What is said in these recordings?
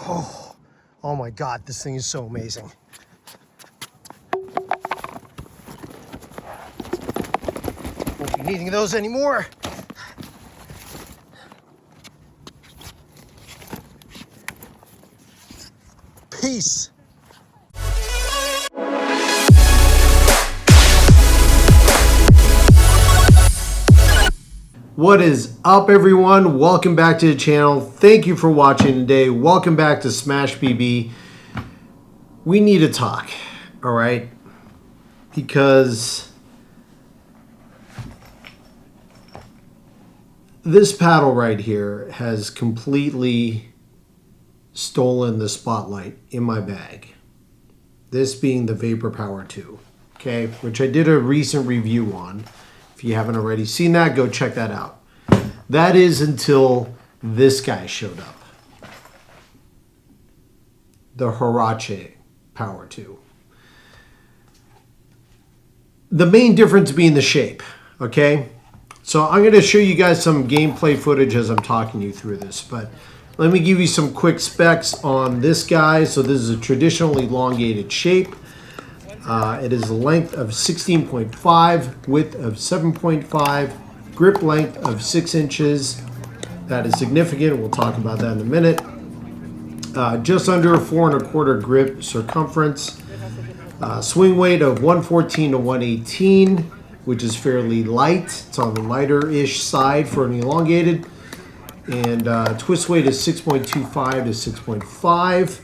Oh my God, this thing is so amazing. Won't be needing those anymore. Peace. What is up, everyone? Welcome back to the channel. Thank you for watching today. Welcome back to SMASHPB. We need to talk, all right? Because this paddle right here has completely stolen the spotlight in my bag. This being the Vapor Power 2, okay? Which I did a recent review on. If you haven't already seen that, go check that out. That is until this guy showed up. The Hurache Power 2. The main difference being the shape, okay? So I'm going to show you guys some gameplay footage as I'm talking you through this, but let me give you some quick specs on this guy. So this is a traditional elongated shape. It is a length of 16.5, width of 7.5, grip length of 6 inches. That is significant. We'll talk about that in a minute. Just under a 4 1/4 grip circumference. Swing weight of 114 to 118, which is fairly light. It's on the lighter-ish side for an elongated. And twist weight is 6.25 to 6.5.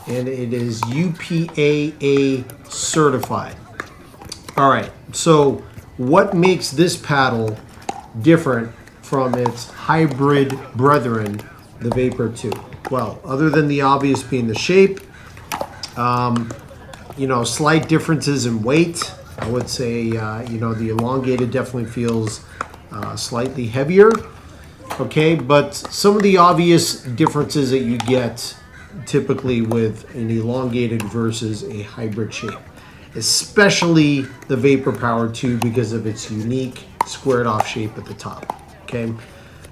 And it is UPAA certified. All right, so what makes this paddle different from its hybrid brethren, the Vapor 2? Well, other than the obvious being the shape, you know, slight differences in weight. I would say, you know, the elongated definitely feels slightly heavier. Okay, but some of the obvious differences that you get typically with an elongated versus a hybrid shape, especially the Vapor Power 2 because of its unique squared off shape at the top. Okay,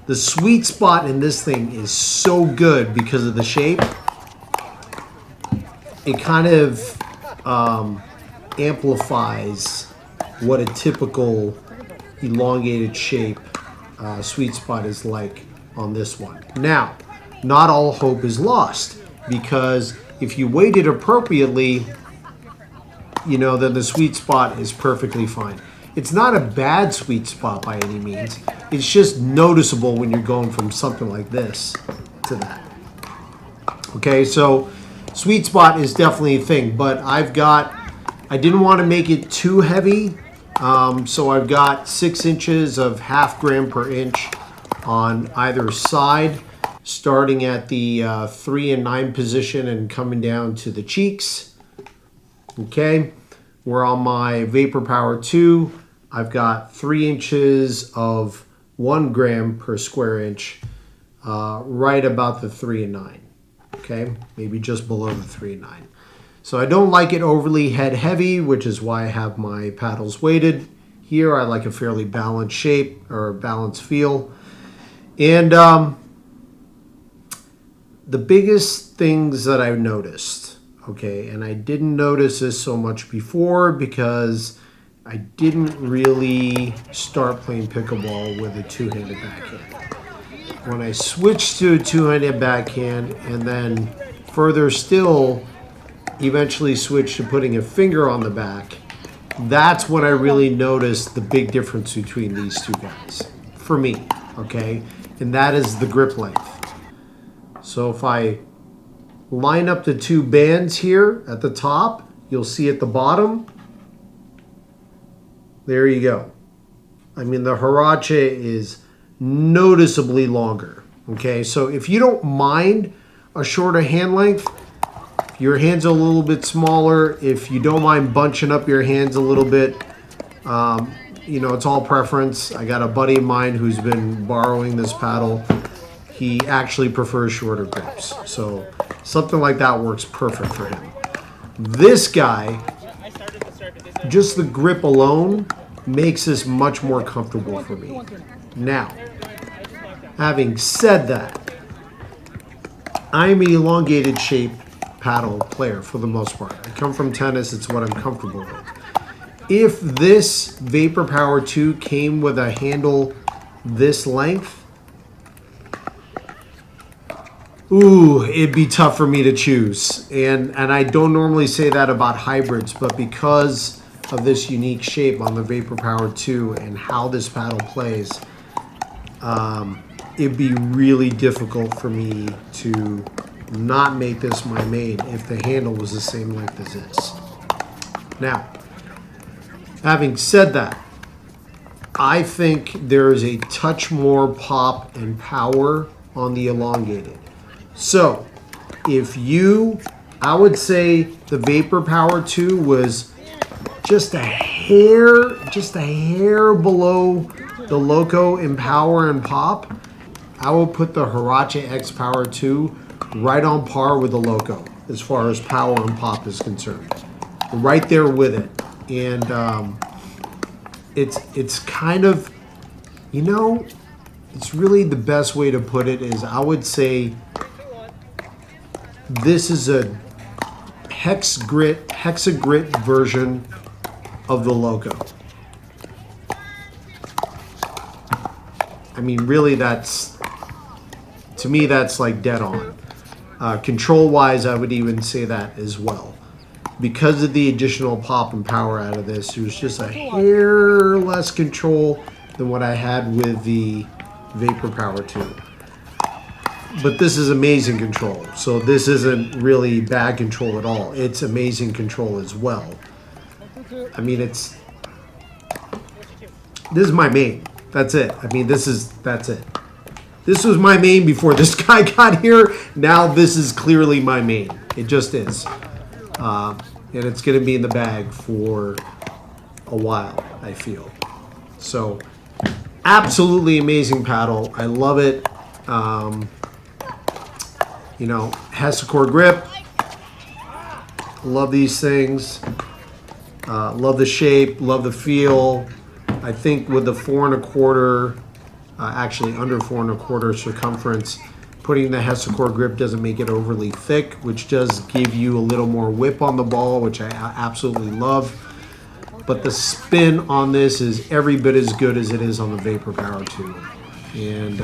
the sweet spot in this thing is so good because of the shape. It kind of amplifies what a typical elongated shape sweet spot is like on this one. Now, not all hope is lost, because if you weight it appropriately, you know, then the sweet spot is perfectly fine. It's not a bad sweet spot by any means. It's just noticeable when you're going from something like this to that. Okay, so sweet spot is definitely a thing, but I didn't want to make it too heavy, so I've got 6 inches of 0.5 gram per inch on either side, starting at the 3 and 9 position and coming down to the cheeks. Okay, we're on my Vapor Power 2. I've got 3 inches of 1 gram per square inch, right about the 3 and 9. Okay, maybe just below the 3 and 9. So I don't like it overly head heavy, which is why I have my paddles weighted. Here I like a fairly balanced shape or balanced feel. And the biggest things that I've noticed, okay, and I didn't notice this so much before because I didn't really start playing pickleball with a two-handed backhand. When I switched to a two-handed backhand and then further still eventually switched to putting a finger on the back, that's when I really noticed the big difference between these two guys, for me, okay? And that is the grip length. So if I line up the two bands here at the top, you'll see at the bottom, there you go. I mean, the Hurache is noticeably longer, okay? So if you don't mind a shorter hand length, your hands are a little bit smaller, if you don't mind bunching up your hands a little bit, you know, it's all preference. I got a buddy of mine who's been borrowing this paddle. He actually prefers shorter grips. So something like that works perfect for him. This guy, just the grip alone makes this much more comfortable for me. Now, having said that, I'm an elongated shape paddle player for the most part. I come from tennis, it's what I'm comfortable with. If this Vapor Power 2 came with a handle this length, ooh, it'd be tough for me to choose. And I don't normally say that about hybrids, but because of this unique shape on the Vapor Power 2 and how this paddle plays, it'd be really difficult for me to not make this my main if the handle was the same length as this. Now, having said that, I think there is a touch more pop and power on the elongated. So, I would say the Vapor Power 2 was just a hair below the Loco in power and pop. I will put the Hurache X Power 2 right on par with the Loco as far as power and pop is concerned. Right there with it. And it's kind of, you know, it's really the best way to put it is I would say this is a Hex Grit version of the Loco. I mean, really, to me, that's like dead on. Control-wise, I would even say that as well. Because of the additional pop and power out of this, it was just a hair less control than what I had with the Vapor Power 2. But this is amazing control. So this isn't really bad control at all. It's amazing control as well. I mean, this is my main. That's it. I mean, that's it. This was my main before this guy got here. Now this is clearly my main. It just is. And it's going to be in the bag for a while, I feel. So, absolutely amazing paddle. I love it. You know, Hesacore grip. Love these things. Love the shape. Love the feel. I think with the 4 1/4, actually under 4 1/4 circumference, putting the Hesacore grip doesn't make it overly thick, which does give you a little more whip on the ball, which I absolutely love. But the spin on this is every bit as good as it is on the Vapor Power 2. And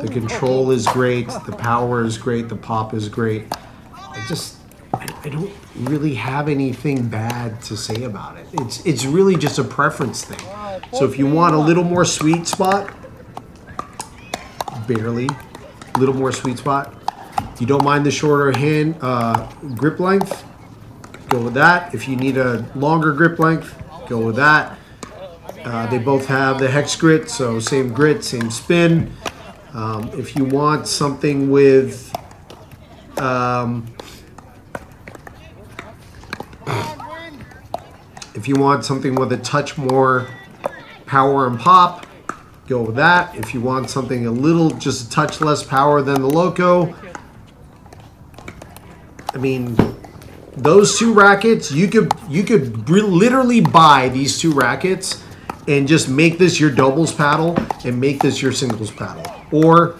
the control is great, the power is great, the pop is great. I don't really have anything bad to say about it. It's really just a preference thing. So if you want a little more sweet spot, barely, a little more sweet spot. You don't mind the shorter hand grip length, go with that. If you need a longer grip length, go with that. They both have the Hex Grit, so same grit, same spin. If you want something with a touch more power and pop, go with that. If you want something just a touch less power than the Loco, I mean, those two rackets, you could literally buy these two rackets and just make this your doubles paddle and make this your singles paddle, or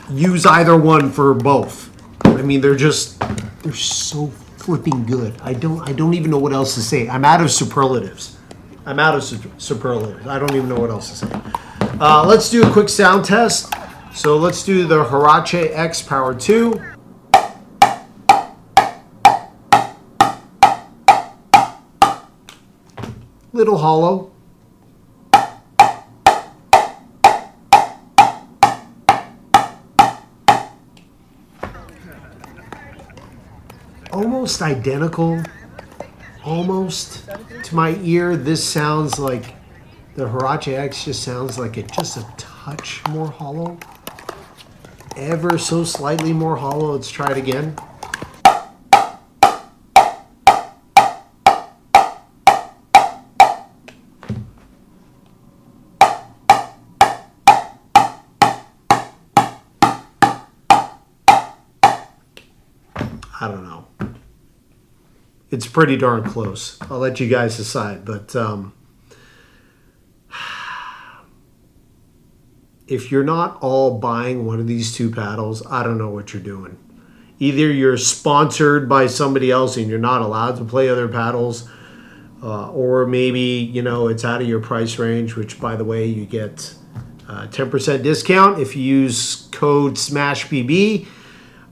use either one for both. I mean, they're so flipping good. I don't even know what else to say. I'm out of superlatives. I don't even know what else to say. Let's do a quick sound test. So let's do the Hurache X Power 2. Little hollow. Almost identical, almost to my ear. This sounds like the Hurache X just sounds like it just a touch more hollow, ever so slightly more hollow. Let's try it again. I don't know. It's pretty darn close. I'll let you guys decide, but if you're not all buying one of these two paddles, I don't know what you're doing. Either you're sponsored by somebody else and you're not allowed to play other paddles, or maybe, you know, it's out of your price range, which, by the way, you get 10% discount if you use code SMASHPB.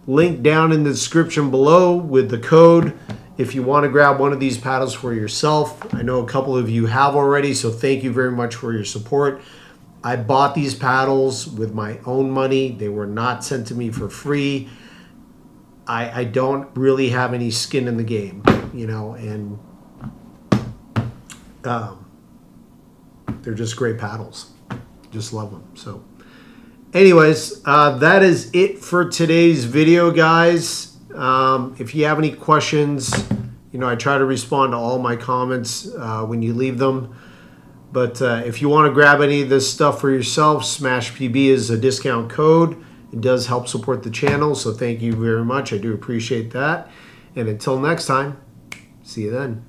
Link down in the description below with the code if you want to grab one of these paddles for yourself. I know a couple of you have already, so thank you very much for your support. I bought these paddles with my own money. They were not sent to me for free. I don't really have any skin in the game, you know, and they're just great paddles. Just love them. So anyways, that is it for today's video, guys. If you have any questions, you know, I try to respond to all my comments when you leave them. But if you want to grab any of this stuff for yourself, SMASHPB is a discount code. It does help support the channel, so thank you very much. I do appreciate that. And until next time, see you then.